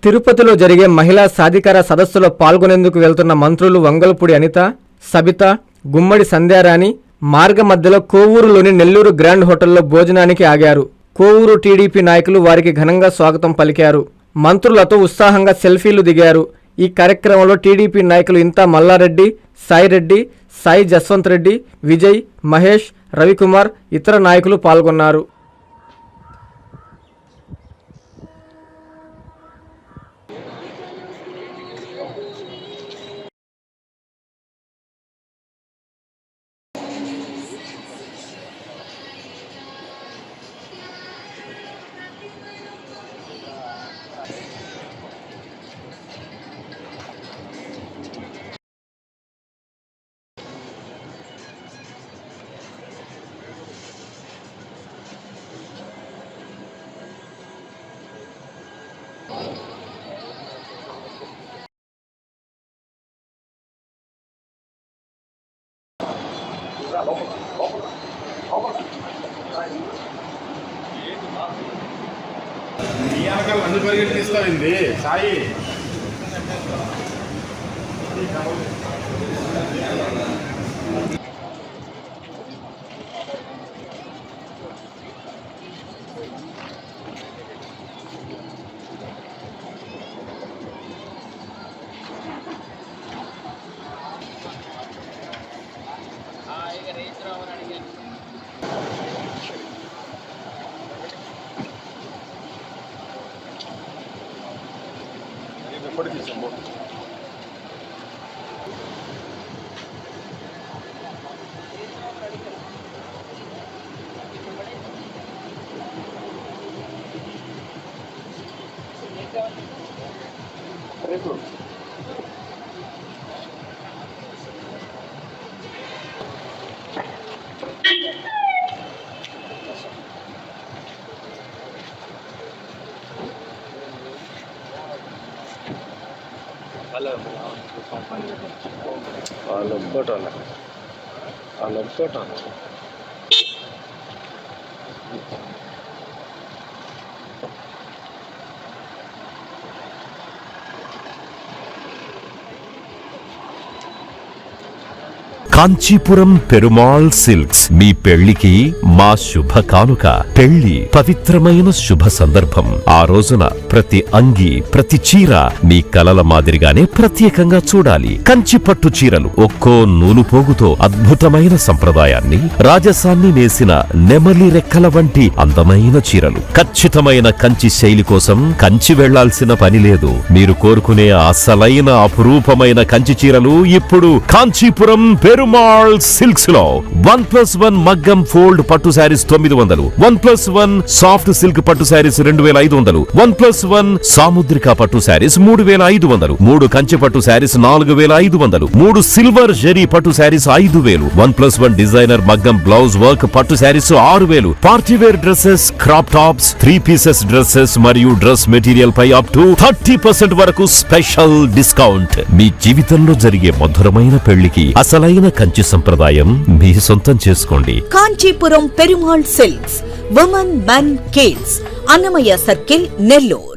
తిరుపతిలో జరిగే మహిళా సాధికార సదస్సులో పాల్గొనేందుకు వెళ్తున్న మంత్రులు వంగలపూడి అనిత, సబిత, గుమ్మడి సంధ్యారాణి మార్గ మధ్యలో కోవూరులోని నెల్లూరు గ్రాండ్ హోటల్లో భోజనానికి ఆగారు. కోవూరు టీడీపీ నాయకులు వారికి ఘనంగా స్వాగతం పలికారు. మంత్రులతో ఉత్సాహంగా సెల్ఫీలు దిగారు. ఈ కార్యక్రమంలో టీడీపీ నాయకులు ఇంతా మల్లారెడ్డి, సాయిరెడ్డి, సాయి జస్వంత్ రెడ్డి, విజయ్, మహేష్, రవికుమార్, ఇతర నాయకులు పాల్గొన్నారు. అన్ని పరిగెట్టిస్తాయింది సాయి. కాంచీపురం పెరుమాళ్ సిల్క్స్ మీ పెళ్లికి మా శుభ కానుక. పెళ్లి పవిత్రమైన శుభ సందర్భం. ఆ రోజున ప్రతి అంగి, ప్రతి చీర మీ కలల మాదిరిగానే ప్రత్యేకంగా చూడాలి. కంచి పట్టు చీరలు ఒక్కో నూలు పోగుతో అద్భుతమైన సంప్రదాయాన్ని, రాజసాన్ని నేసిన నెమలి రెక్కల వంటి అందమైన చీరలు. ఖచ్చితమైన కంచి శైలి కోసం కంచి వెళ్లాల్సిన పని లేదు. మీరు కోరుకునే అసలైన అపురూపమైన కంచి చీరలు ఇప్పుడు కాంచీపురం పెరుమాళ్ సిల్క్స్ లో 1+1 మగ్గం ఫోల్డ్ పట్టు శారీస్ 900, 1+1 సాఫ్ట్ సిల్క్ పట్టు శారీస్ 2500, 1+1 సాముద్రిక పట్టు శారీస్ 3500, 3 కంచి పట్టు శారీస్ 4500, 3 సిల్వర్ జరీ పట్టు శారీస్ 5000, 1+1 డిజైనర్ మగ్గం బ్లౌజ్ వర్క్ పట్టు saris 6000, party wear dresses, crop tops, 3 pieces dresses మరియు డ్రెస్ మెటీరియల్ పై అప్ టు 30% వరకు స్పెషల్ డిస్కౌంట్. మీ జీవితంలో జరిగే మధురమైన పెళ్లికి అసలైన కంచి సంప్రదాయం మీ సొంతం చేసుకోండి. Kanchipuram Perumal silks, women men kids, Annamayya circle, Nellore.